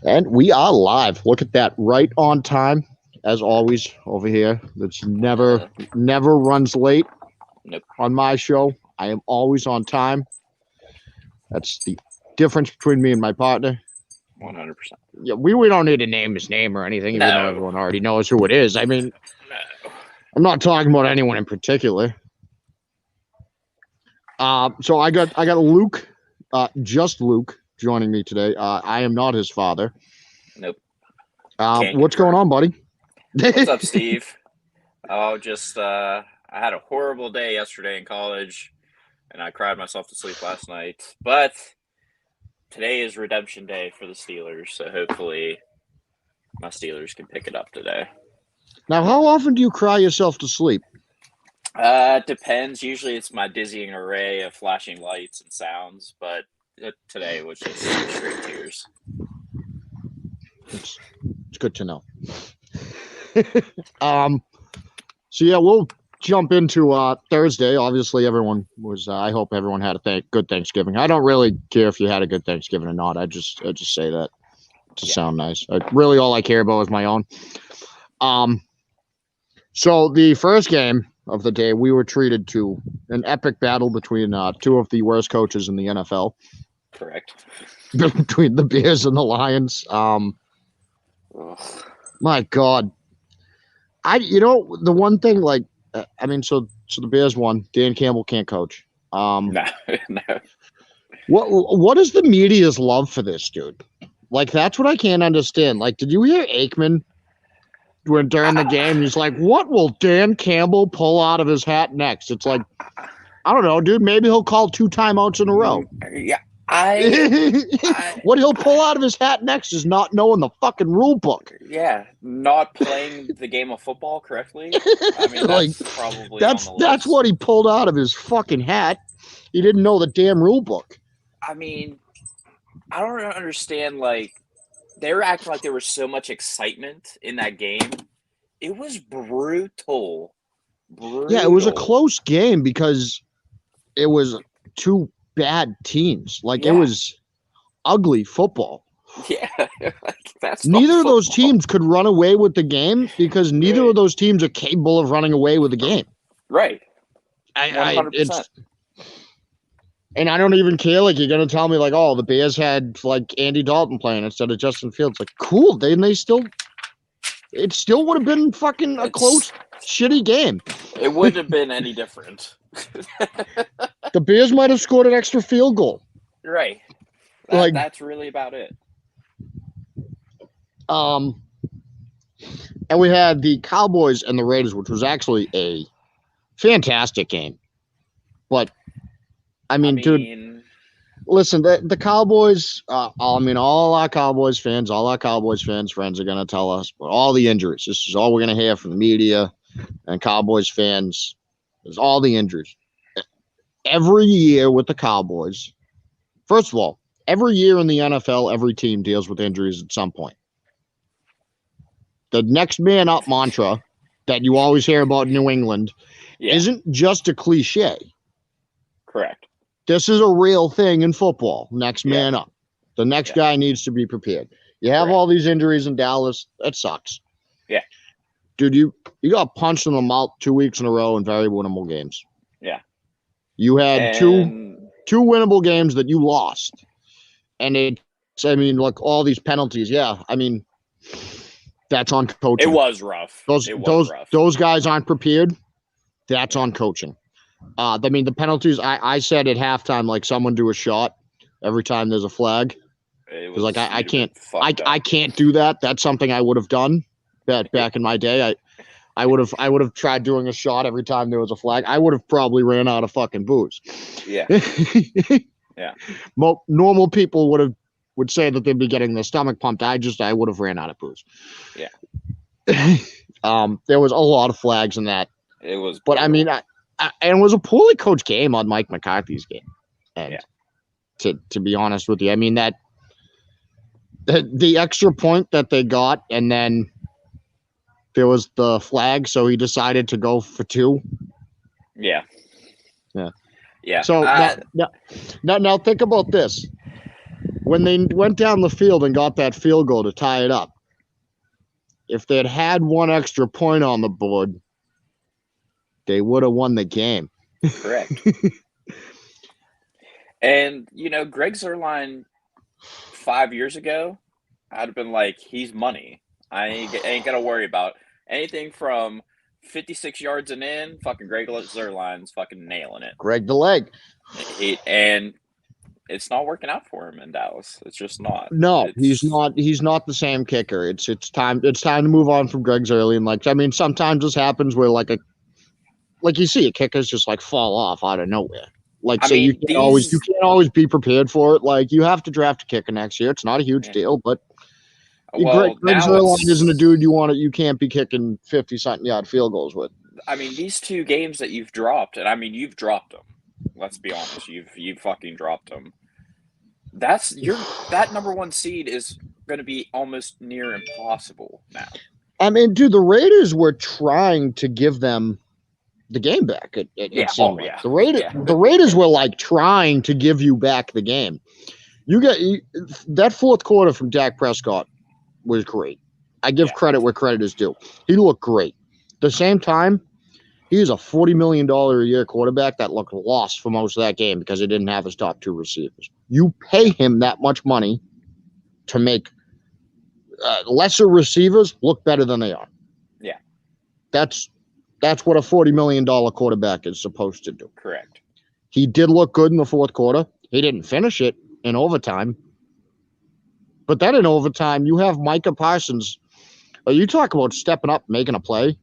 And we are live. Look at that. Right on time, as always, over here. That's never runs late Nope. on my show. I am always on time. That's the difference between me and my partner. 100%. Yeah, we don't need to name his name or anything, even though No. everyone already knows who it is. I mean, No. I'm not talking about anyone in particular. So I got Luke, just Luke, joining me today. I am not his father. Nope. What's going on, buddy? What's up, Steve? Oh, just I had a horrible day yesterday in college, and I cried myself to sleep last night. But today is redemption day for the Steelers, so hopefully my Steelers can pick it up today. Now, how often do you cry yourself to sleep? Depends. Usually it's my dizzying array of flashing lights and sounds, but today was just straight tears. It's good to know. So yeah, we'll jump into Thursday. Obviously, everyone was. I hope everyone had a good Thanksgiving. I don't really care if you had a good Thanksgiving or not. I just say that to sound nice. Really, all I care about is my own. So the first game of the day, we were treated to an epic battle between two of the worst coaches in the NFL. Correct. Between the Bears and the Lions. My God. The one thing, like, so the Bears won. Dan Campbell can't coach. No. What is the media's love for this dude? Like, that's what I can't understand. Like, did you hear Aikman during the game? He's like, what will Dan Campbell pull out of his hat next? It's like, I don't know, dude. Maybe he'll call 2 timeouts in a row. Yeah. What he'll pull out of his hat next is not knowing the fucking rule book. Yeah, not playing the game of football correctly. I mean, that's probably that's what he pulled out of his fucking hat. He didn't know the damn rule book. I mean, I don't understand. Like, they were acting like there was so much excitement in that game. It was brutal. Yeah, it was a close game because it was two bad teams. Like, it was ugly football. Yeah, that's neither of those teams could run away with the game because neither of those teams are capable of running away with the game. Right. 100%. And I don't even care. Like, you're gonna tell me like, oh, the Bears had like Andy Dalton playing instead of Justin Fields. Like, cool. It still would have been fucking a close, shitty game. It wouldn't have been any different. The Bears might have scored an extra field goal. Right. That's really about it. And we had the Cowboys and the Raiders, which was actually a fantastic game. But I mean, dude, listen, the Cowboys, all our Cowboys fans friends are gonna tell us about all the injuries. This is all we're gonna hear from the media and Cowboys fans. There's all the injuries. Every year with the Cowboys, first of all, every year in the NFL, every team deals with injuries at some point. The next man up mantra that you always hear about in New England isn't just a cliche. Correct. This is a real thing in football. Next man up. The next guy needs to be prepared. You have all these injuries in Dallas. That sucks. Yeah. Dude, you got punched in the mouth 2 weeks in a row in very winnable games. Yeah. You had two winnable games that you lost. And look, all these penalties. Yeah, I mean, that's on coaching. It was rough. Those guys aren't prepared. That's on coaching. The penalties, I said at halftime, like, someone do a shot every time there's a flag. It was like, I can't do that. That's something I would have done back in my day. I would have tried doing a shot every time there was a flag. I would have probably ran out of fucking booze. Yeah. Yeah. Normal people would say that they'd be getting their stomach pumped. I would have ran out of booze. Yeah. There was a lot of flags in that. It was, but I mean, and it was a poorly coached game on Mike McCarthy's game. And to be honest with you, I mean, that the extra point that they got, and then there was the flag, so he decided to go for 2. Yeah. Yeah. Yeah. So now think about this. when they went down the field and got that field goal to tie it up, if they had one extra point on the board, they would have won the game. Correct. And, Greg Zuerlein 5 years ago, I'd have been like, he's money. I ain't got to worry about anything from 56 yards and in. Fucking Greg Zuerlein's fucking nailing it. Greg the leg. And it's not working out for him in Dallas. It's just not. No, he's not. He's not the same kicker. It's time. It's time to move on from Greg Zuerlein. Sometimes this happens where you see a kickers just fall off out of nowhere. You can't always be prepared for it. You have to draft a kicker next year. It's not a huge deal, but Greg Zuerlein isn't a dude you can't be kicking 50-something yard field goals with. These 2 games that you've dropped, and you've dropped them. Let's be honest, you've fucking dropped them. That number 1 seed is going to be almost near impossible now. The Raiders were trying to give them the game back. The Raiders were trying to give you back the game. That fourth quarter from Dak Prescott was great. I give credit where credit is due. He looked great. At the same time, he's a $40 million a year quarterback that looked lost for most of that game because he didn't have his top 2 receivers. You pay him that much money to make lesser receivers look better than they are. Yeah. That's what a $40 million quarterback is supposed to do. Correct. He did look good in the fourth quarter. He didn't finish it in overtime. But then in overtime, you have Micah Parsons. You talk about stepping up, making a play.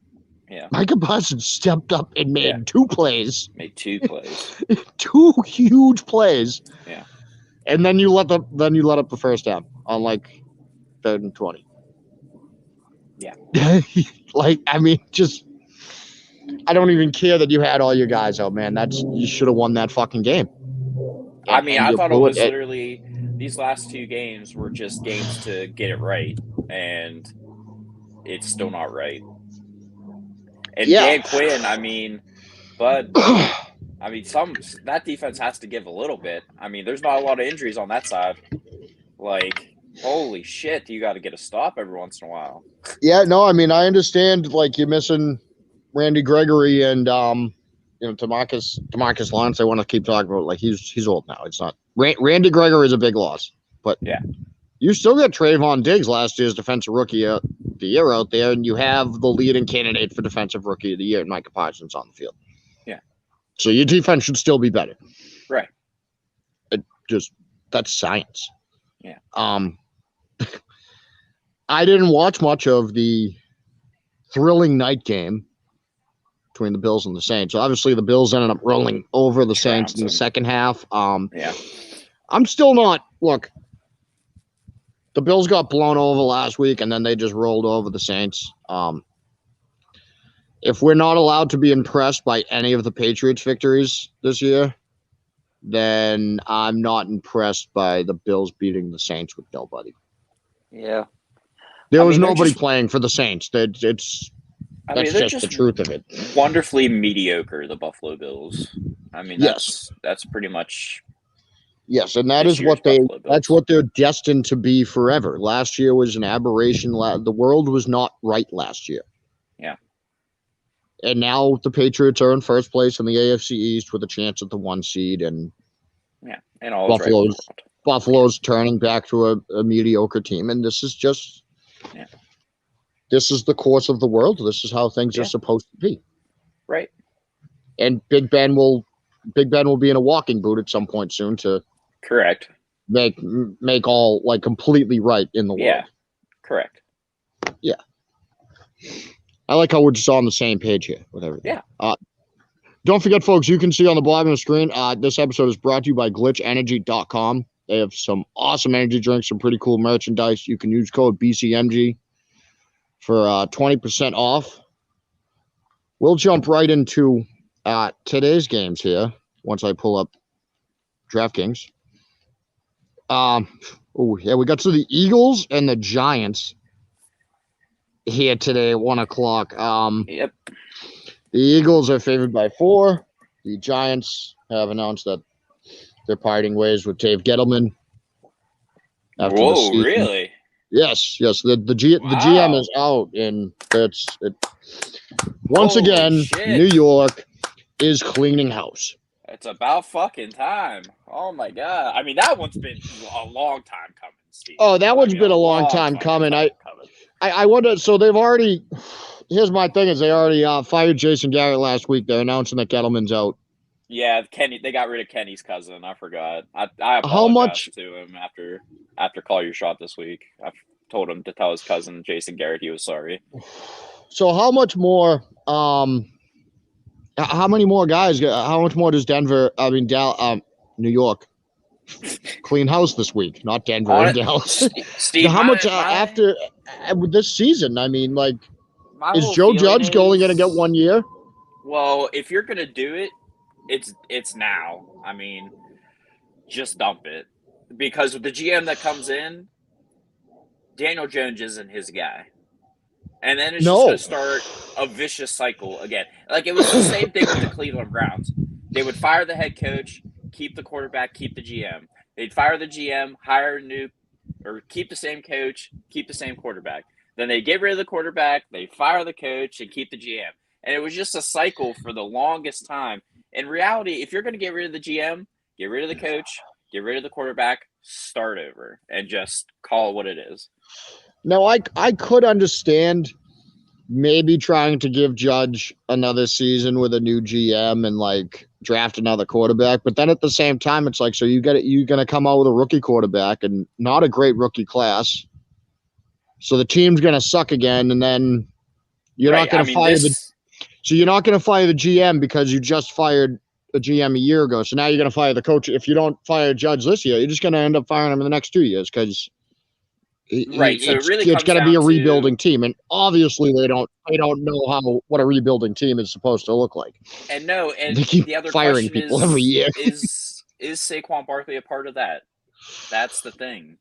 Yeah. Micah Parsons stepped up and made 2 plays. Made 2 plays. 2 huge plays. Yeah. And then you let up the first down on 3rd and 20. Yeah. I don't even care that you had all your guys out, man. You should have won that fucking game. I thought it was literally these last 2 games were just games to get it right, and it's still not right. And Dan Quinn, that defense has to give a little bit. There's not a lot of injuries on that side. Holy shit, you got to get a stop every once in a while. Yeah, no, I understand. You're missing Randy Gregory and Demarcus Lawrence. I want to keep talking about he's old now. It's not Randy Gregory is a big loss, but you still got Trayvon Diggs, last year's defensive rookie of the year, out there, and you have the leading candidate for defensive rookie of the year, Micah Parsons, on the field. Yeah. So your defense should still be better. Right. That's science. Yeah. I didn't watch much of the thrilling night game between the Bills and the Saints. So obviously the Bills ended up rolling over the Saints in the second half. I'm still not. Look, the Bills got blown over last week, and then they just rolled over the Saints. If we're not allowed to be impressed by any of the Patriots' victories this year, then I'm not impressed by the Bills beating the Saints with nobody. Yeah. There was nobody playing for the Saints. That's just the truth of it. Wonderfully mediocre, the Buffalo Bills. That's pretty much. Yes, and that's what they're destined to be forever. Last year was an aberration. The world was not right last year. Yeah. And now the Patriots are in first place in the AFC East with a chance at the 1 seed, and Buffalo's turning back to a mediocre team, and this is just. Yeah. This is the course of the world. This is how things are supposed to be. Right. And Big Ben will be in a walking boot at some point soon to correct make all completely right in the world. Yeah. Correct. Yeah. I like how we're just all on the same page here with everything. Yeah. Don't forget, folks, you can see on the bottom of the screen, this episode is brought to you by glitchenergy.com. They have some awesome energy drinks, some pretty cool merchandise. You can use code BCMG for 20% off. We'll jump right into today's games here once I pull up DraftKings. We got to the Eagles and the Giants here today at 1 o'clock. Yep. The Eagles are favored by 4. The Giants have announced that they're parting ways with Dave Gettleman. after the Whoa, season. really? Yes. The GM is out, and once Holy again, shit. New York is cleaning house. It's about fucking time. Oh my god! I mean, that one's been a long time coming, Steve. Oh, that one's been a long time coming. I wonder. So they've already. Here's my thing: is they already fired Jason Garrett last week. They're announcing that Gettleman's out. Yeah, Kenny. They got rid of Kenny's cousin. I forgot. I apologized to him after Call Your Shot this week. I told him to tell his cousin Jason Garrett he was sorry. So how much more? How many more guys? How much more does New York clean house this week? Not Denver and Dallas. Steve, how much after with this season? I mean, like, is Joe Judge going to get 1 year? Well, if you're gonna do it, it's now. I mean, just dump it, because with the GM that comes in, Daniel Jones isn't his guy. And then it's just going to start a vicious cycle again. Like, it was the same thing with the Cleveland Browns. They would fire the head coach, keep the quarterback, keep the GM. They'd fire the GM, hire a new, or keep the same coach, keep the same quarterback. Then they get rid of the quarterback, they fire the coach, and keep the GM. And it was just a cycle for the longest time. In reality, if you're going to get rid of the GM, get rid of the coach, get rid of the quarterback, start over, and just call it what it is. No, I could understand maybe trying to give Judge another season with a new GM and like draft another quarterback, but then at the same time, it's like, so you're gonna come out with a rookie quarterback and not a great rookie class, so the team's gonna suck again, and then you're not gonna fire you're not gonna fire the GM because you just fired a GM a year ago, so now you're gonna fire the coach. If you don't fire Judge this year, you're just gonna end up firing him in the next 2 years because. Right, so it's going to be a rebuilding team, and obviously they don't know what a rebuilding team is supposed to look like. And they keep the other firing people every year. is Saquon Barkley a part of that? That's the thing.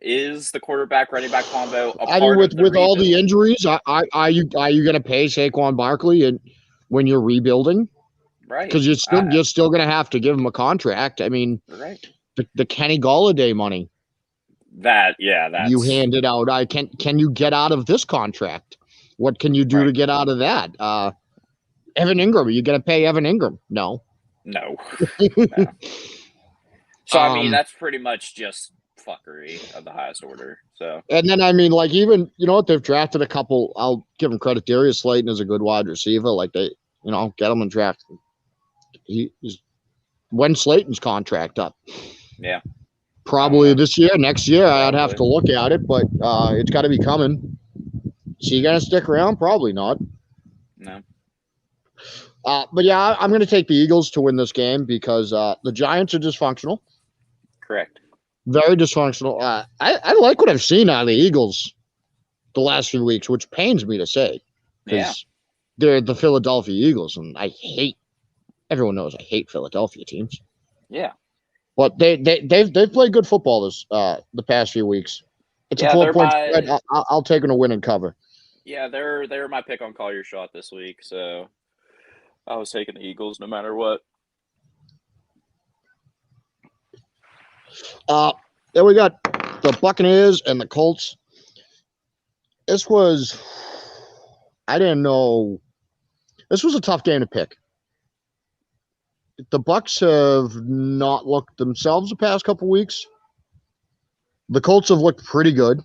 Is the quarterback running back combo a part of the with all the injuries? Are you going to pay Saquon Barkley and when you're rebuilding? Right, because you're still going to have to give him a contract. I mean, right. The Kenny Golladay money. That's you handed out. Can you get out of this contract? What can you do to get out of that? Evan Ingram, are you going to pay Evan Ingram? No. No. So I mean, that's pretty much just fuckery of the highest order. So, and then I mean, like, even they've drafted a couple. I'll give them credit. Darius Slayton is a good wide receiver. Like, they get him and draft. When Slayton's contract up? Yeah. Probably this year, next year. Probably. I'd have to look at it, but it's got to be coming. So you gonna stick around? Probably not. No. But yeah, I'm going to take the Eagles to win this game because the Giants are dysfunctional. Correct. Very dysfunctional. I like what I've seen out of the Eagles the last few weeks, which pains me to say because they're the Philadelphia Eagles, and everyone knows I hate Philadelphia teams. Yeah. But they've played good football the past few weeks. It's a 4-point spread. I'll take them to win and cover. Yeah, they're my pick on Call Your Shot this week, so I was taking the Eagles no matter what. Then we got the Buccaneers and the Colts. This was a tough game to pick. The Bucs have not looked themselves the past couple weeks. The Colts have looked pretty good.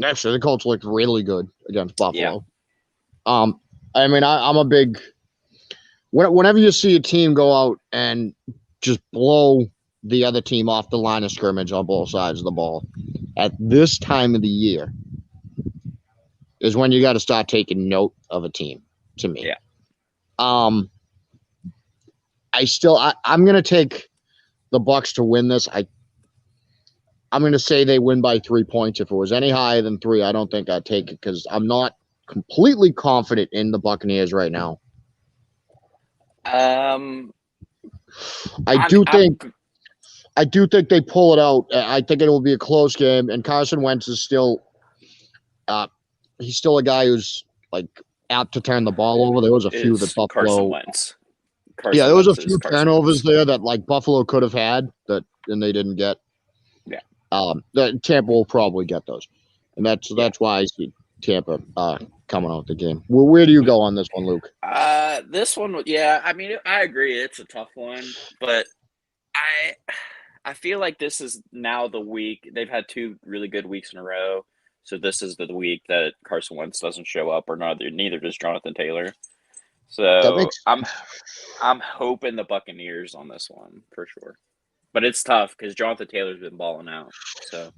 Actually, the Colts looked really good against Buffalo. Yeah. I mean, I'm a big. Whenever you see a team go out and just blow the other team off the line of scrimmage on both sides of the ball, at this time of the year, is when you got to start taking note of a team. To me, yeah. I'm going to take the Bucs to win this. I'm going to say they win by 3 points. If it was any higher than 3, I don't think I'd take it because I'm not completely confident in the Buccaneers right now. I do think they pull it out. I think it will be a close game, and Carson Wentz is still he's still a guy who's like apt to turn the ball over. There was a few that Buffalo. Carson Wentz. There was a few turnovers there that like Buffalo could have had and they didn't get. Yeah. The Tampa will probably get those, and that's why I see Tampa coming out the game. Where do you go on this one, Luke? This one, yeah. I mean, I agree. It's a tough one, but I feel like this is now the week. They've had 2 really good weeks in a row, so this is the week that Carson Wentz doesn't show up, or neither does Jonathan Taylor. So I'm hoping the Buccaneers on this one for sure, but it's tough because Jonathan Taylor's been balling out. So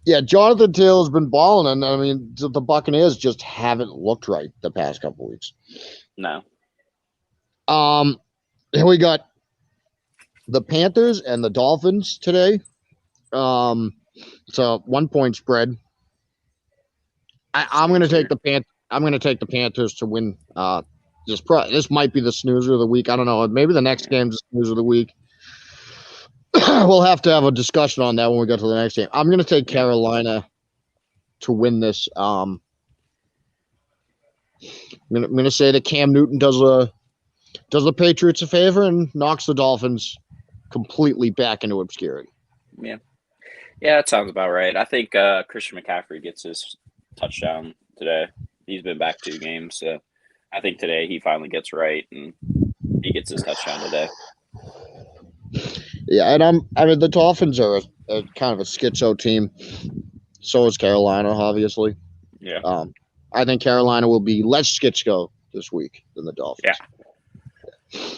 yeah, Jonathan Taylor's been balling, and I mean the Buccaneers just haven't looked right the past couple weeks. No. Here we got the Panthers and the Dolphins today. It's a 1-point spread. I'm going to take the Panthers to win. This might be the snoozer of the week. I don't know. Maybe the next game's the snoozer of the week. We'll have to have a discussion on that when we go to the next game. I'm going to take Carolina to win this. I'm going to say that Cam Newton does the Patriots a favor and knocks the Dolphins completely back into obscurity. Yeah, that sounds about right. I think Christian McCaffrey gets his touchdown today. He's been back 2 games, so I think today he finally gets right and he gets his touchdown today. Yeah, and I mean the Dolphins are a kind of a schizo team. So is Carolina, obviously. Yeah. I think Carolina will be less schizo this week than the Dolphins. Yeah.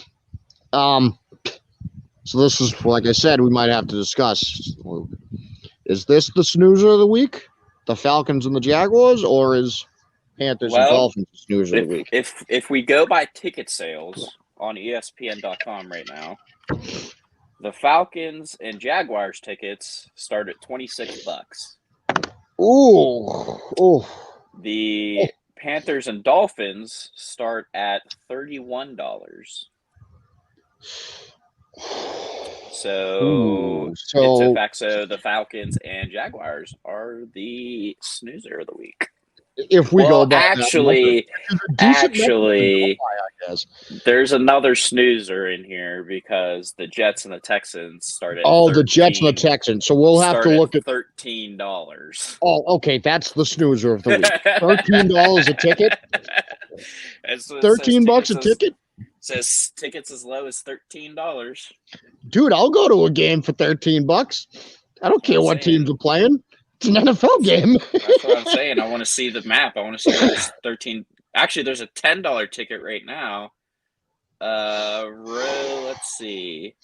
So this is, like I said, we might have to discuss. Is this the snoozer of the week? The Falcons and the Jaguars, or is Panthers and Dolphins the snoozer of the week? If we go by ticket sales on ESPN.com right now, the Falcons and Jaguars tickets start at $26. Ooh. The Panthers and Dolphins start at $31. So it's a fact. So the Falcons and Jaguars are the snoozer of the week. If we go back, actually, there's another snoozer in here because the Jets and the Texans started. The Jets and the Texans. So we'll have to look at $13. Oh, okay, that's the snoozer of the week. $13 a ticket. $13 a ticket. Says tickets as low as $13. Dude, I'll go to a game for $13. I don't care what teams are playing. It's an NFL game. That's what I'm saying. I want to see the map. I want to see this 13. Actually, there's a $10 ticket right now. Let's see.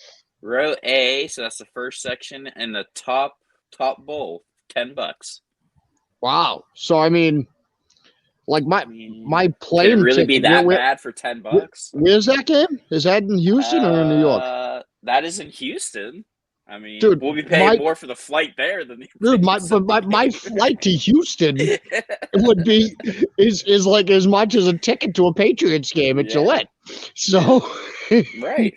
Row A, so that's the first section, and the top bowl, $10. Wow. So I mean, like my plane. Could it really be that bad for $10? Where's that game? Is that in Houston or in New York? That is in Houston. I mean, dude, we'll be paying more for the flight there than my flight to Houston would be is like as much as a ticket to a Patriots game at Gillette. So right.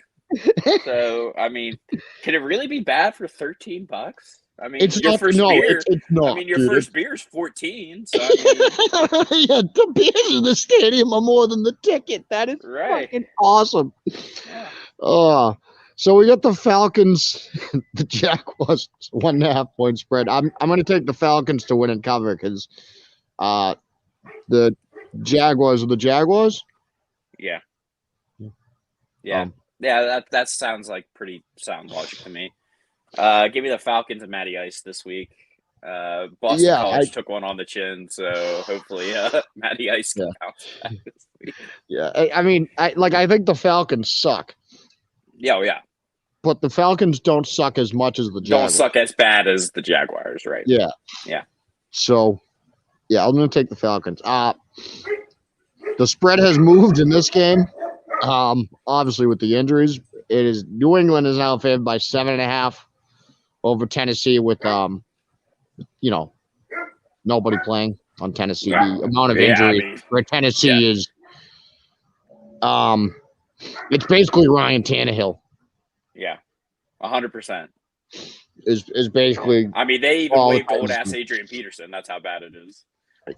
So I mean, can it really be bad for $13? I mean, it's your not, first no, beer. It's not. I mean, your first beer is $14. So I mean, yeah, the beers in the stadium are more than the ticket. That is fucking awesome. Yeah. So we got the Falcons, the Jaguars, 1.5 point spread. I'm going to take the Falcons to win and cover because the Jaguars are the Jaguars. Yeah. Yeah. That sounds like pretty sound logic to me. Give me the Falcons and Matty Ice this week. Boston College took one on the chin, so hopefully Matty Ice can bounce back this week. Yeah, I mean, I think the Falcons suck. Yeah. But the Falcons don't suck as much as the Jaguars. Don't suck as bad as the Jaguars, right? Yeah. So, I'm going to take the Falcons. The spread has moved in this game. Obviously, with the injuries, it is New England is now favored by 7.5 over Tennessee with nobody playing on Tennessee. The amount of injury for Tennessee is it's basically Ryan Tannehill. Yeah, 100%. Is basically. I mean, they even waived old ass Adrian Peterson. That's how bad it is.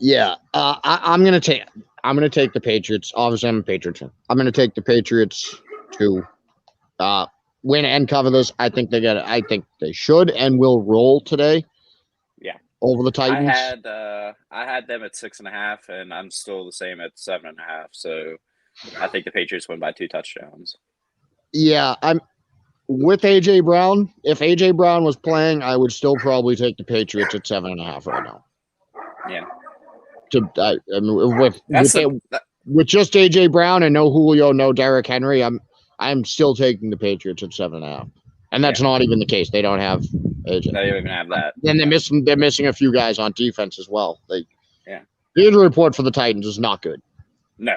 Yeah, I'm gonna take the Patriots. Obviously, I'm a Patriots fan. I'm gonna take the Patriots to win and cover this. I think they should and will roll today. over the Titans? I had them at 6.5, and I'm still the same at 7.5. So I think the Patriots win by 2 touchdowns. Yeah, I'm with AJ Brown. If AJ Brown was playing, I would still probably take the Patriots at 7.5 right now. Yeah. I mean, with just AJ Brown and no Julio, no Derrick Henry, I'm still taking the Patriots at 7.5, and that's not even the case. They don't have AJ. They don't even have that. Then they're missing a few guys on defense as well. The The injury report for the Titans is not good. No.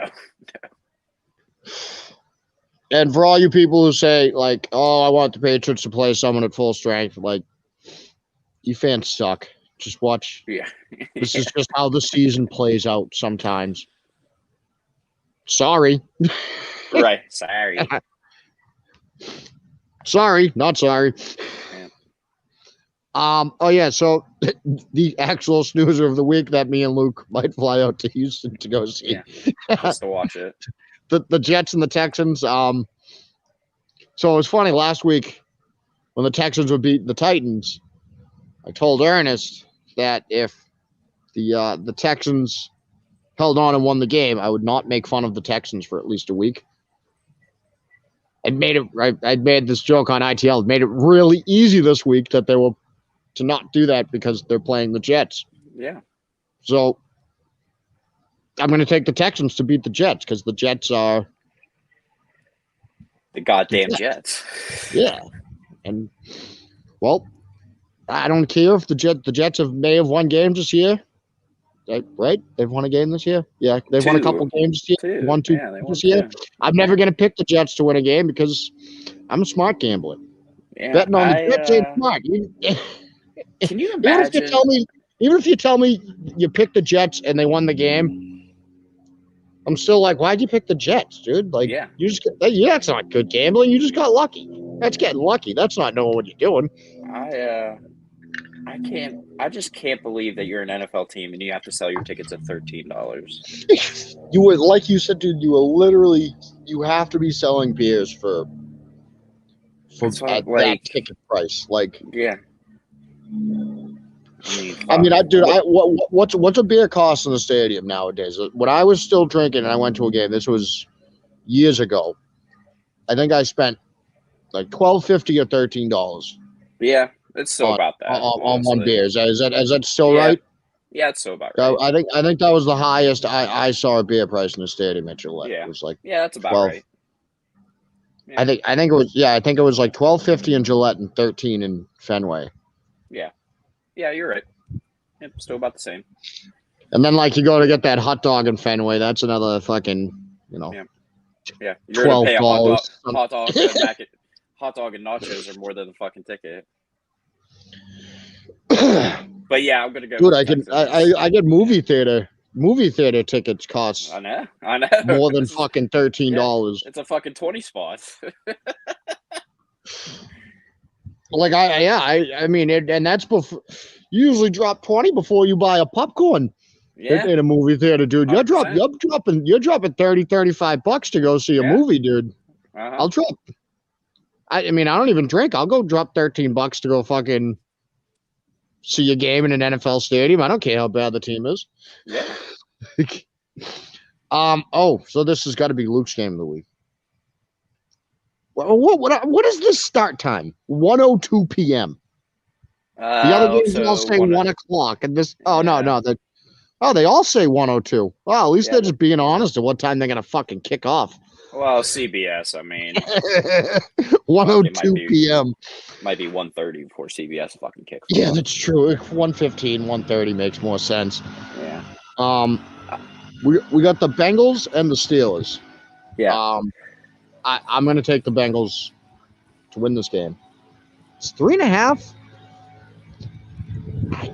And for all you people who say, like, oh, I want the Patriots to play someone at full strength, like, you fans suck. Just watch. Yeah. This is just how the season plays out sometimes. Sorry. Right. Sorry. Sorry, not sorry. Yeah. Oh yeah, so the actual snoozer of the week that me and Luke might fly out to Houston to go see. Yeah. Just to watch it. The Jets and the Texans. So it was funny last week when the Texans would beat the Titans. I told Ernest that if the Texans held on and won the game, I would not make fun of the Texans for at least a week. I'd made this joke on ITL. It made it really easy this week that they were to not do that because they're playing the Jets. Yeah. So I'm going to take the Texans to beat the Jets because the Jets are the goddamn Jets. Yeah, and well, I don't care if the Jets may have won games this year. Right? They've won a game this year. Yeah, they've won a couple games this year. Won two this year. I'm never going to pick the Jets to win a game because I'm a smart gambler. Yeah, betting on the Jets ain't smart. Can you imagine? Even if you tell me you picked the Jets and they won the game, I'm still like, why'd you pick the Jets, dude? Like, that's not good gambling. You just got lucky. That's getting lucky. That's not knowing what you're doing. I just can't believe that you're an NFL team and you have to sell your tickets at $13. You would, like you said, dude. You have to be selling beers for that ticket price. Like, yeah. What's a beer cost in the stadium nowadays? When I was still drinking and I went to a game, this was years ago. I think I spent like $12.50 or $13. Yeah, it's still about that on one beer. Is that still right? Yeah, it's still about right. I think that was the highest I saw a beer price in the stadium at Gillette. Yeah. It was like that's about 12. Right. Yeah. I think it was like $12.50 in Gillette and $13 in Fenway. Yeah. Yeah, you're right. Yep, still about the same. And then like you go to get that hot dog in Fenway, that's another fucking, Yeah. You're gonna pay a hot dog and nachos are more than the fucking ticket. But yeah, I'm gonna go. Dude, I get movie theater tickets cost. I know. More than fucking $13. It's a fucking 20 spot. Like I mean, and that's before you usually drop 20 before you buy a popcorn. Yeah. In a movie theater, dude. You're dropping $30-$35 to go see a movie, dude. Uh-huh. I'll drop. I mean, I don't even drink. I'll go drop $13 to go fucking see a game in an NFL stadium. I don't care how bad the team is. Yeah. So this has got to be Luke's game of the week. What is this start time? 1:02 p.m. The other games all say 1 o'clock, and this. Oh no. They all say 1:02. Well, at least they're just being honest at what time they're gonna fucking kick off. Well, CBS. I mean, 1:02 p.m. Might be 1:30 before CBS fucking kicks. Yeah, that's true. 1:15, 1:30 makes more sense. Yeah. We got the Bengals and the Steelers. Yeah. I'm going to take the Bengals to win this game. It's 3.5. I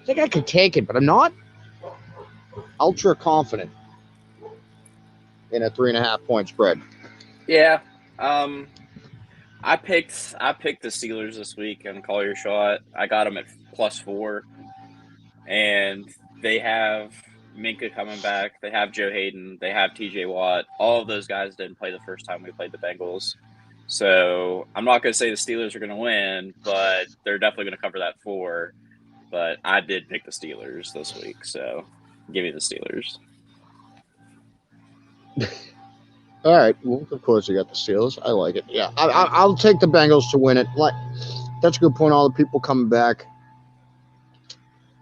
think I could take it, but I'm not ultra confident in a 3.5 point spread. Yeah. I picked the Steelers this week and call your shot. I got them at +4, and they have Minka coming back. They have Joe Hayden. They have TJ Watt. All of those guys didn't play the first time we played the Bengals. So I'm not going to say the Steelers are going to win, but they're definitely going to cover that 4. but I did pick the Steelers this week, so give me the Steelers. All right. Well, of course you got the Steelers. I like it. Yeah, I'll take the Bengals to win it. Like, that's a good point. All the people coming back.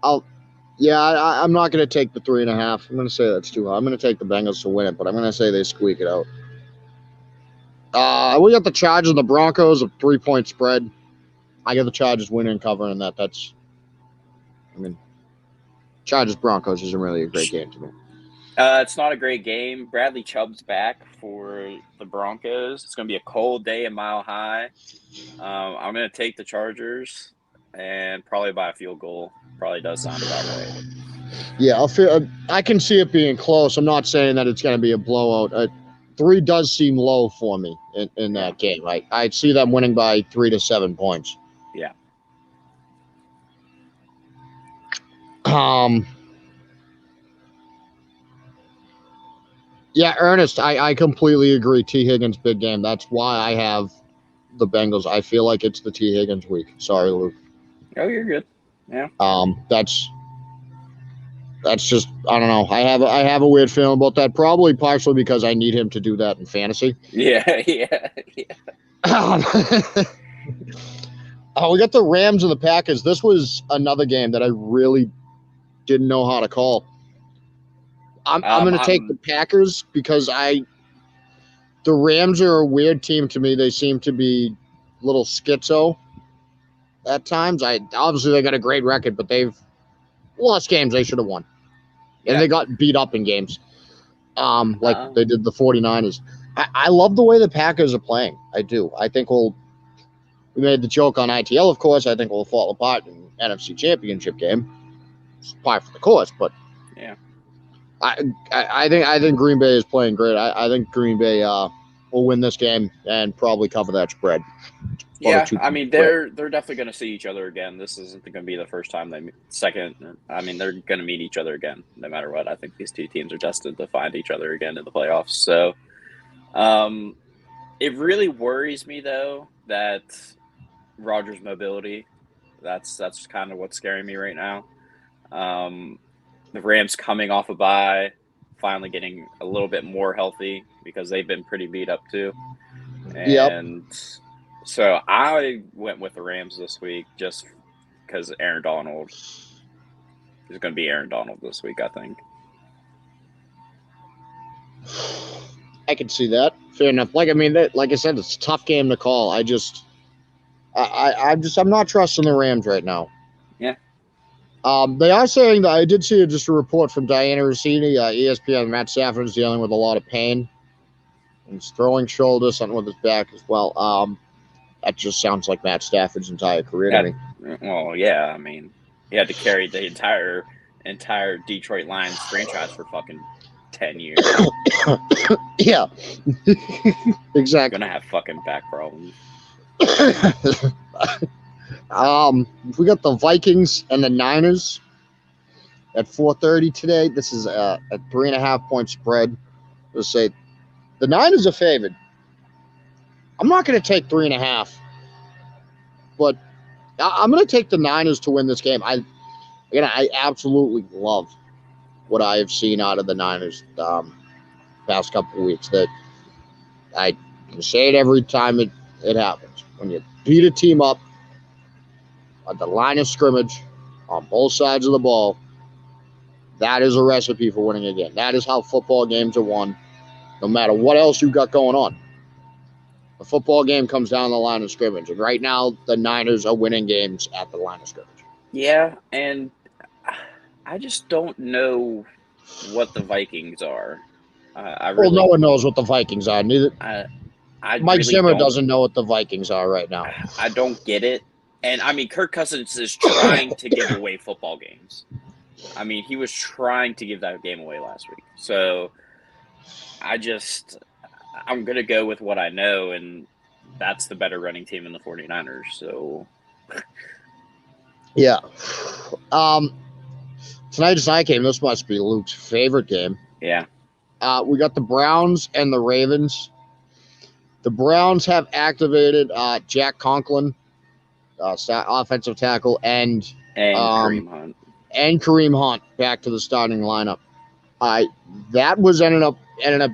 I'm not going to take the 3.5. I'm going to say that's too high. I'm going to take the Bengals to win it, but I'm going to say they squeak it out. We got the Chargers and the Broncos, a 3-point spread. I got the Chargers winning and covering that. Chargers Broncos isn't really a great game to me. It's not a great game. Bradley Chubb's back for the Broncos. It's going to be a cold day in Mile High. I'm going to take the Chargers and probably by a field goal. Probably does sound about right. Yeah, I can see it being close. I'm not saying that it's going to be a blowout. 3 does seem low for me in that game. I see them winning by 3 to 7 points. Yeah. Yeah, Ernest, I completely agree. T. Higgins, big game. That's why I have the Bengals. I feel like it's the T. Higgins week. Sorry, Luke. Oh, you're good. Yeah. That's just, I don't know. I have a weird feeling about that. Probably partially because I need him to do that in fantasy. Yeah. We got the Rams and the Packers. This was another game that I really didn't know how to call. I'm going to take the Packers because the Rams are a weird team to me. They seem to be a little schizo at times. Obviously they got a great record, but they've lost games they should have won. And they got beat up in games. Like they did the 49ers. I love the way the Packers are playing. I do. I think we made the joke on ITL, of course. I think we'll fall apart in NFC Championship game. It's par for the course, but yeah. I think Green Bay is playing great. I think Green Bay will win this game and probably cover that spread. Yeah, I mean they're definitely going to see each other again. This isn't going to be the first time they meet. Second, I mean they're going to meet each other again no matter what. I think these two teams are destined to find each other again in the playoffs. So, it really worries me though that Rodgers' mobility. That's kind of what's scaring me right now. The Rams coming off a bye, finally getting a little bit more healthy because they've been pretty beat up too. And so I went with the Rams this week just because Aaron Donald is going to be Aaron Donald this week, I think. I can see that. Fair enough. Like I said, it's a tough game to call. I'm not trusting the Rams right now. Yeah. They are saying that I did see just a report from Diana Rossini, ESPN. Matt Stafford is dealing with a lot of pain. He's throwing shoulder, something with his back as well. That just sounds like Matt Stafford's entire career to me. Well, yeah. I mean, he had to carry the entire Detroit Lions franchise for fucking 10 years. Yeah. Exactly. Gonna have fucking back problems. We got the Vikings and the Niners at 4:30 today. This is a 3.5-point spread. Let's say the Niners are favored. I'm not going to take 3.5, but I'm going to take the Niners to win this game. I absolutely love what I have seen out of the Niners past couple of weeks. That I say it every time it happens. When you beat a team up at the line of scrimmage on both sides of the ball, that is a recipe for winning a game. That is how football games are won, no matter what else you got going on. A football game comes down the line of scrimmage, and right now the Niners are winning games at the line of scrimmage. Yeah, and I just don't know what the Vikings are. No one knows what the Vikings are. Neither. Mike Zimmer doesn't know what the Vikings are right now. I don't get it. And, I mean, Kirk Cousins is trying to give away football games. I mean, he was trying to give that game away last week. So, I'm going to go with what I know, and that's the better running team in the 49ers. So, yeah. Tonight's night game, this must be Luke's favorite game. Yeah. We got the Browns and the Ravens. The Browns have activated Jack Conklin, offensive tackle, and And Kareem Hunt back to the starting lineup. That was ended up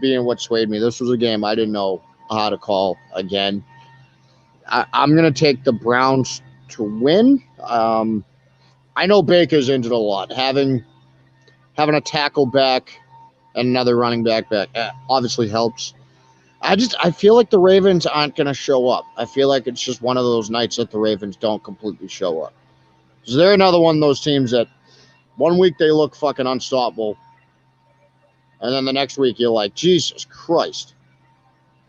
being what swayed me. This was a game I didn't know how to call again. I'm going to take the Browns to win. I know Baker's injured a lot. Having a tackle back and another running back obviously helps. I feel like the Ravens aren't going to show up. I feel like it's just one of those nights that the Ravens don't completely show up. So they're another one of those teams that one week they look fucking unstoppable, and then the next week you're like, Jesus Christ.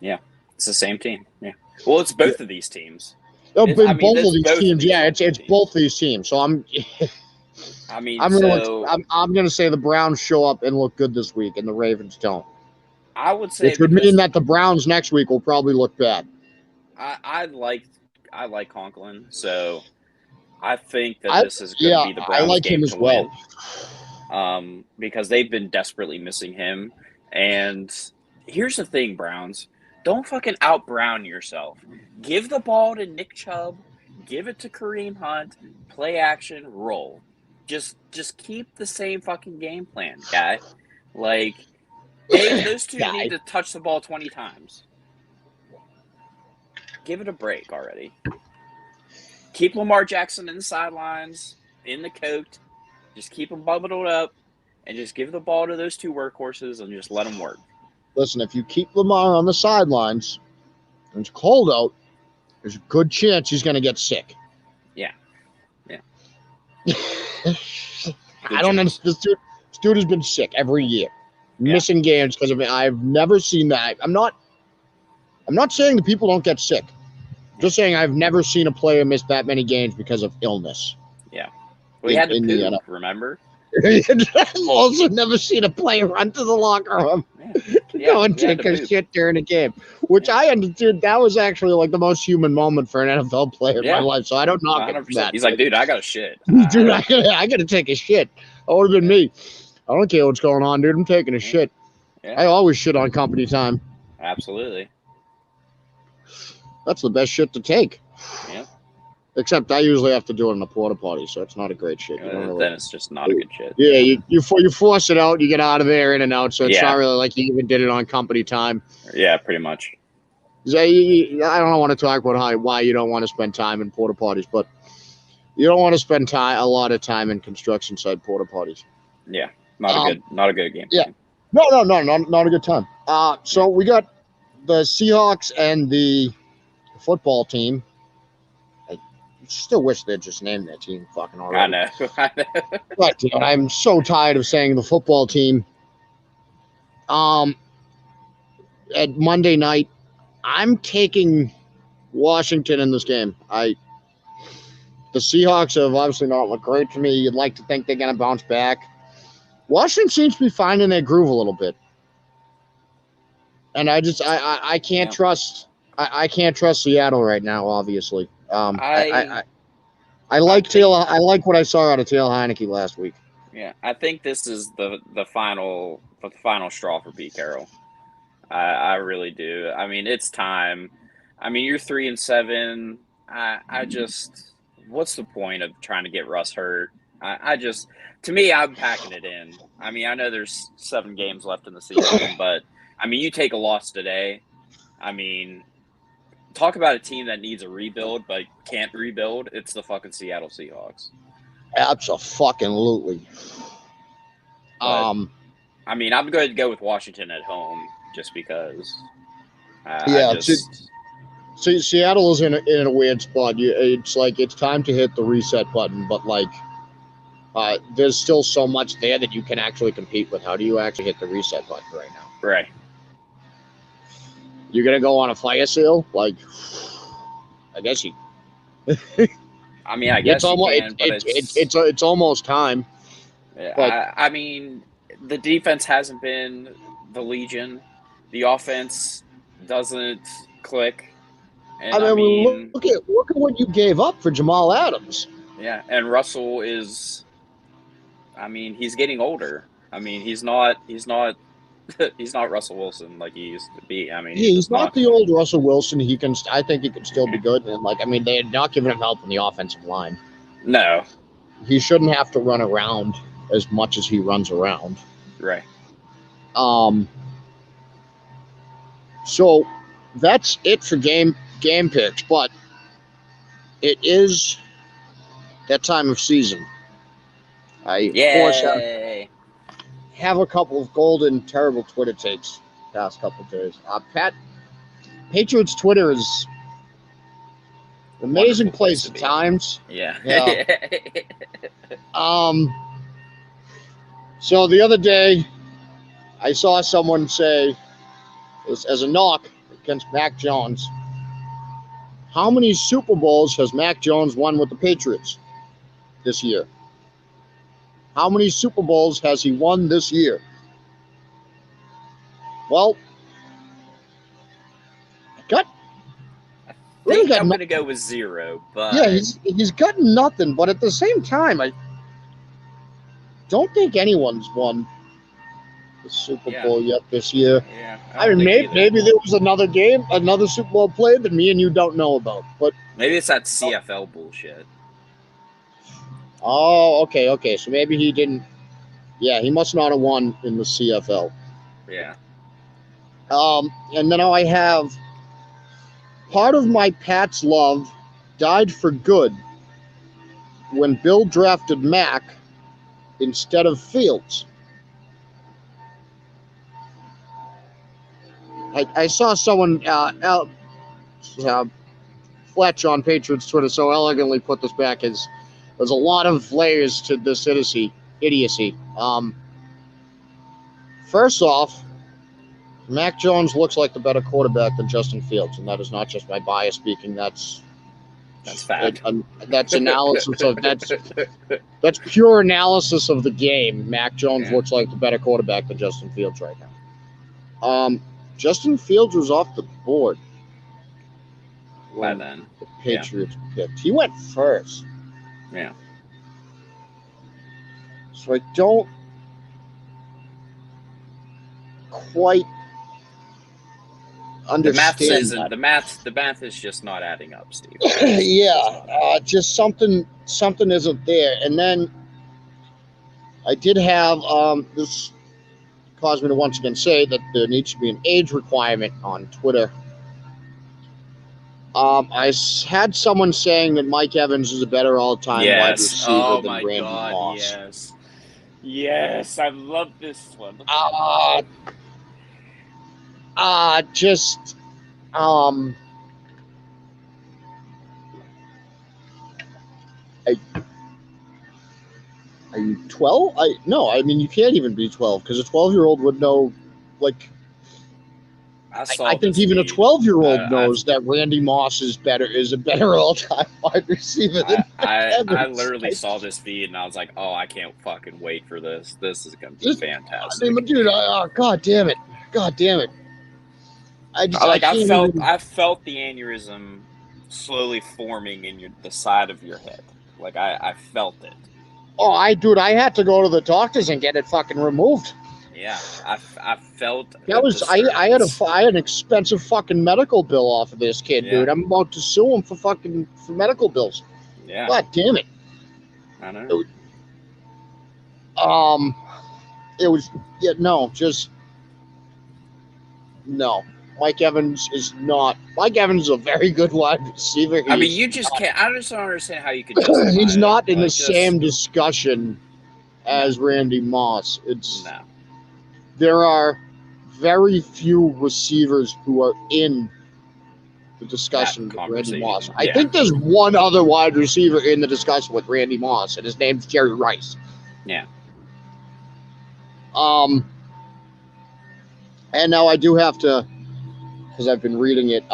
Yeah, it's the same team. Yeah. Well, it's both of these teams. Both of these teams. It's both these teams. So I'm gonna say the Browns show up and look good this week, and the Ravens don't. I would say, which would mean that the Browns next week will probably look bad. I like Conklin, so I think that this is going to be the Browns' game to win. Because they've been desperately missing him. And here's the thing, Browns. Don't fucking out-Brown yourself. Give the ball to Nick Chubb. Give it to Kareem Hunt. Play action. Roll. Just keep the same fucking game plan, guy. Like, those two need to touch the ball 20 times. Give it a break already. Keep Lamar Jackson in the sidelines, in the coat. Just keep him bubbled up, and just give the ball to those two workhorses and just let them work. Listen, if you keep Lamar on the sidelines, and it's cold out, there's a good chance he's going to get sick. Yeah. I don't understand. This dude has been sick every year. Missing games because of it. I've never seen that. I'm not saying that people don't get sick. Just saying I've never seen a player miss that many games because of illness. Yeah. We had to poop, remember? I've also never seen a player run to the locker room go and take a shit during a game. Which I understood that was actually like the most human moment for an NFL player in my life. So I don't knock it for that. He's like, dude, I got a shit. Dude, I gotta take a shit. That would have been me. I don't care what's going on, dude. I'm taking a shit. Yeah. I always shit on company time. Absolutely. That's the best shit to take. Yeah. Except I usually have to do it in a porta potty, so it's not a great shit. Then it's just not a good shit. Yeah, you force it out, you get out of there, in and out, so it's not really like you even did it on company time. Yeah, pretty much. I don't want to talk about why you don't want to spend time in porta potties, but you don't want to spend a lot of time in construction site porta potties. Yeah, not a good game. Yeah, no, not a good time. So we got the Seahawks and the football team. I still wish they'd just named their team fucking already. I know. But dude, I'm so tired of saying the football team. At Monday night, I'm taking Washington in this game. The Seahawks have obviously not looked great to me. You'd like to think they're going to bounce back. Washington seems to be finding their groove a little bit. And I can't trust I can't trust Seattle right now, obviously. I like what I saw out of Taylor Heineke last week. Yeah, I think this is the final straw for Pete Carroll. I really do. I mean, it's time. I mean, you're 3-7. What's the point of trying to get Russ hurt? To me, I'm packing it in. I mean, I know there's 7 games left in the season, but I mean, you take a loss today. I mean, talk about a team that needs a rebuild but can't rebuild. It's the fucking Seattle Seahawks. Absolutely. I mean, I'm going to go with Washington at home just because. Seattle is in a weird spot. It's like it's time to hit the reset button, but like there's still so much there that you can actually compete with. How do you actually hit the reset button right now? Right. You're gonna go on a fire sale? Like, I guess you. I mean, I guess it's almost time. But, I mean, the defense hasn't been the Legion. The offense doesn't click. And I mean, look at what you gave up for Jamal Adams. Yeah, and Russell is. I mean, he's getting older. I mean, he's not Russell Wilson like he used to be. I mean, he's not the old Russell Wilson. I think he can still be good. And like, I mean, they're not giving him help in the offensive line. No, he shouldn't have to run around as much as he runs around. Right. So that's it for game picks, but it is that time of season. I of course have a couple of golden, terrible Twitter takes past couple of days. Patriots Twitter is an amazing place at times. Yeah. So the other day, I saw someone say, as a knock against Mac Jones, how many Super Bowls has Mac Jones won with the Patriots this year? How many Super Bowls has he won this year? Well, I'm going to go with 0, but yeah, he's gotten nothing. But at the same time, I don't think anyone's won the Super Bowl yet this year. Yeah, I mean, maybe there was another Super Bowl play that me and you don't know about. But maybe it's that CFL bullshit. Oh, okay. So maybe he didn't. Yeah, he must not have won in the CFL. Yeah. And then I have part of my Pats love died for good when Bill drafted Mac instead of Fields. I saw someone, Fletch on Patriots Twitter so elegantly put this back as there's a lot of layers to this idiocy. First off, Mac Jones looks like the better quarterback than Justin Fields, and that is not just my bias speaking. That's fact. That's analysis of that's pure analysis of the game. Mac Jones looks like the better quarterback than Justin Fields right now. Justin Fields was off the board when the Patriots picked. He went first. Yeah. So I don't quite understand the math is just not adding up, Steve. Just something isn't there. And then I did have this caused me to once again say that there needs to be an age requirement on Twitter. I had someone saying that Mike Evans is a better all-time wide receiver than Randy Moss. Yes, I love this one. Are you 12? No, I mean, you can't even be 12 because a 12-year-old would know, like, I think even a 12-year-old knows that Randy Moss is a better all-time wide receiver than Evans. I literally saw this feed and I was like, oh, I can't fucking wait for this. This is going to be fantastic. I mean, dude, God damn it. I felt the aneurysm slowly forming in the side of your head. Like, I felt it. Oh, I had to go to the doctors and get it fucking removed. Yeah, I felt that was I had an expensive fucking medical bill off of this kid, dude. I'm about to sue him for medical bills. Yeah. God damn it. I know. It was no. Mike Evans is not. Mike Evans is a very good wide receiver. I mean, you just can't. I just don't understand how you could. He's not in the same discussion as Randy Moss. There are very few receivers who are in the discussion with Randy Moss. I think there's one other wide receiver in the discussion with Randy Moss, and his name's Jerry Rice. Yeah. And now I do have to, because I've been reading it,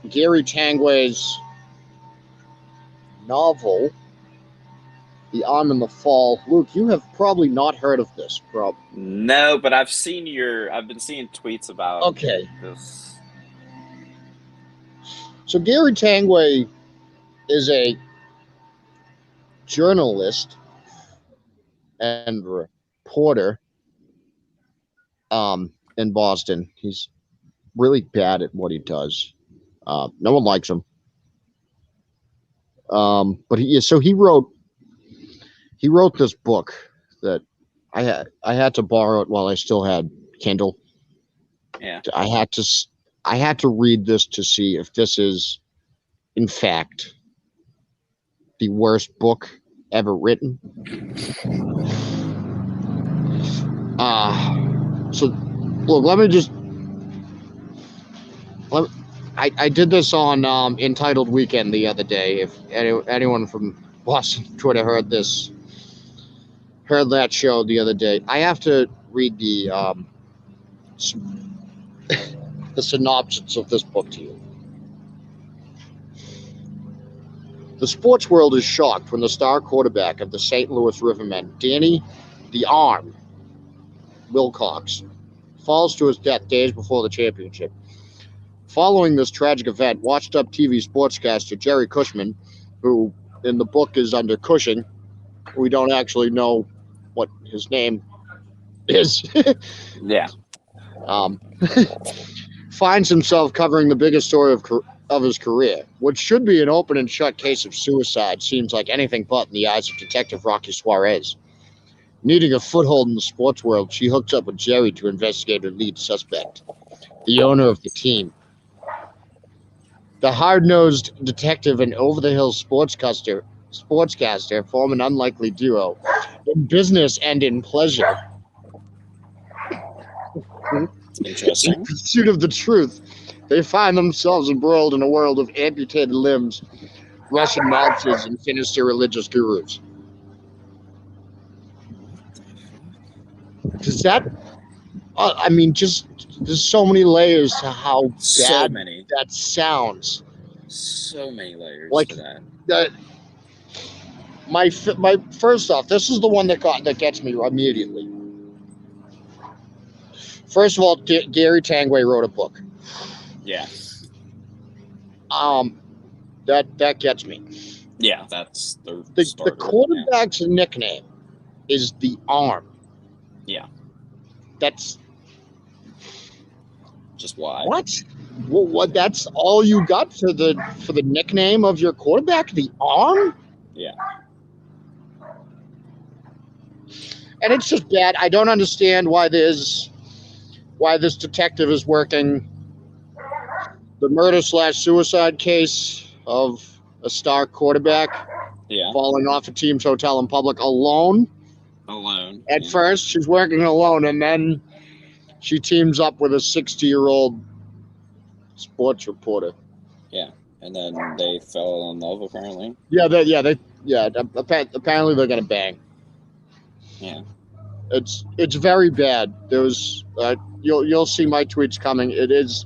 Gary Tangway's novel, The Arm in the Fall. Luke, you have probably not heard of this, bro. No, but I've been seeing tweets about this. So Gary Tangway is a journalist and reporter in Boston. He's really bad at what he does. No one likes him. But he wrote he wrote this book that I had to borrow it while I still had Kindle. Yeah. I had to read this to see if this is, in fact, the worst book ever written. So look, I did this on Entitled Weekend the other day. If anyone from Boston Twitter heard that show the other day, I have to read the synopsis of this book to you. The sports world is shocked when the star quarterback of the St. Louis Rivermen, Danny the Arm Wilcox, falls to his death days before the championship. Following this tragic event, washed-up TV sportscaster Jerry Cushman, who in the book is under Cushing, we don't actually know what his name is. Yeah. Finds himself covering the biggest story of his career. What should be an open and shut case of suicide seems like anything but in the eyes of Detective Rocky Suarez. Needing a foothold in the sports world, she hooks up with Jerry to investigate her lead suspect, the owner of the team. The hard-nosed detective and over-the-hill sportscaster form an unlikely duo in business and in pleasure. Interesting. In pursuit of the truth, they find themselves embroiled in a world of amputated limbs, Russian mobsters, and sinister religious gurus. Does that? I mean, just there's so many layers to how bad that sounds. So many layers like to that. My first off, this is the one that gets me immediately. First of all, Gary Tangway wrote a book. Yeah. That gets me. Yeah, that's the quarterback's nickname is the Arm. Yeah. That's just why. What? What? That's all you got for the nickname of your quarterback, the Arm? Yeah. And it's just bad. I don't understand why this detective is working the murder/suicide case of a star quarterback falling off a team's hotel in public alone. At first, she's working alone, and then she teams up with a 60-year-old sports reporter. Yeah, and then they fell in love, apparently. Apparently they're gonna bang. Yeah. It's very bad. There's you'll see my tweets coming. It is.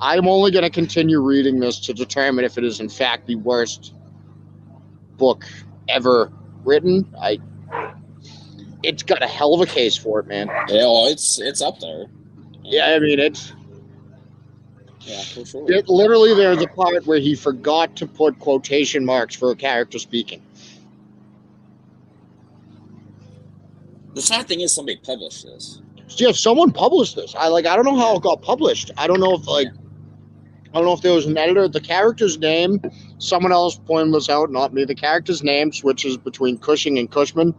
I'm only going to continue reading this to determine if it is in fact the worst book ever written. It's got a hell of a case for it, man. Yeah, well, it's up there. Yeah, I mean it's. Yeah, for sure. Literally, there's a part where he forgot to put quotation marks for a character speaking. The sad thing is somebody published this. Yeah, someone published this. I don't know how it got published. I don't know if I don't know if there was an editor. The character's name, someone else pointed this out, not me. The character's name switches between Cushing and Cushman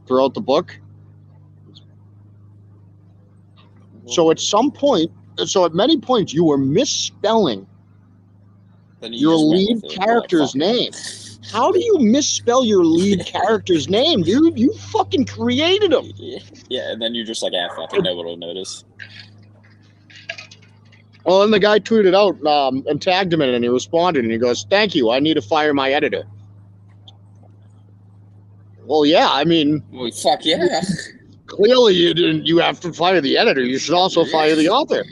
throughout the book. So at many points, you were misspelling your lead character's name. How do you misspell your lead character's name, dude? You fucking created him. Yeah, and then you're just like, fucking nobody will notice. Well, and the guy tweeted out and tagged him in it, and he responded, and he goes, "Thank you. I need to fire my editor." Well, yeah, I mean... Well, fuck yeah. Clearly, you have to fire the editor. You should also fire the author.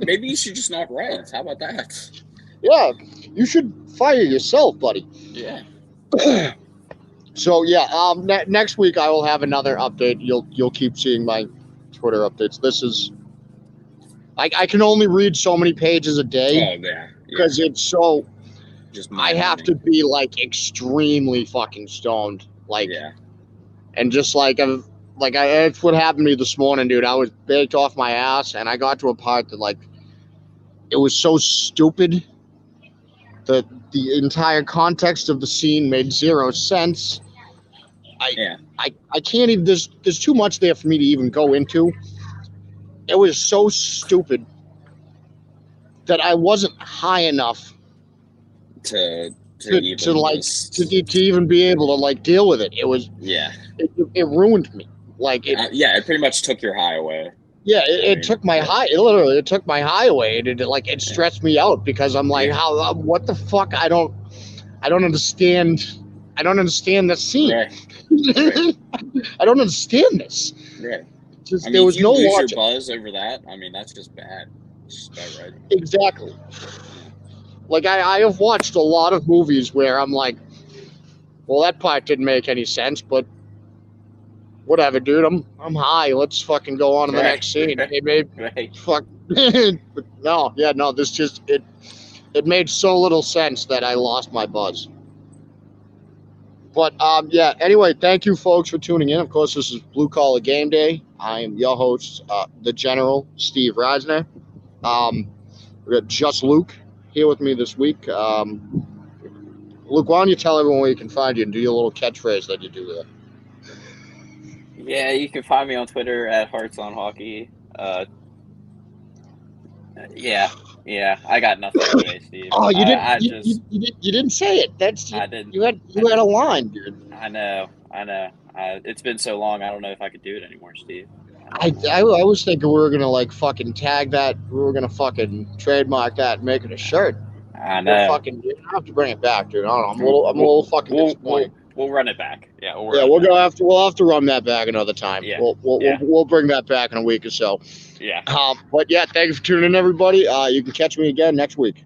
Maybe you should just not write. How about that? Yeah, you should fire yourself, buddy. Yeah. So yeah, next week I will have another update. You'll keep seeing my Twitter updates. This is I can only read so many pages a day. Oh yeah. Because it's so. Just I have to be extremely fucking stoned, and just that's what happened to me this morning, dude. I was baked off my ass, and I got to a part that it was so stupid The entire context of the scene made zero sense. I can't even. There's too much there for me to even go into. It was so stupid that I wasn't high enough to even be able to like deal with it. It was it ruined me. Like it pretty much took your high away. Yeah, it took my high. Literally, it took my high away. It stressed me out because I'm like, how? What the fuck? I don't understand. I don't understand the scene. Right. I don't understand this. Right. Just, there was no logic. Your buzz over that. I mean, that's just bad. It's just bad, right? Exactly. Like I have watched a lot of movies where I'm like, well, that part didn't make any sense, but whatever, dude. I'm high. Let's fucking go on to the next scene. It made fuck. But no. This just it made so little sense that I lost my buzz. But anyway, thank you folks for tuning in. Of course, this is Blue Collar Game Day. I am your host, the General Steve Reisner. We got just Luke here with me this week. Luke, why don't you tell everyone where you can find you and do your little catchphrase that you do there? Yeah, you can find me on Twitter at HeartsOnHockey. I got nothing today, Steve. Oh, you didn't. You didn't say it. I didn't. You had a line, dude. I know. It's been so long. I don't know if I could do it anymore, Steve. I was thinking we were gonna like fucking tag that. We were gonna fucking trademark that and make it a shirt. I know. You have to bring it back, dude. I don't know. I'm a little fucking disappointed. We'll run it back. Yeah, we'll have to run that back another time. Yeah. We'll bring that back in a week or so. Yeah. But thank you for tuning in, everybody. You can catch me again next week.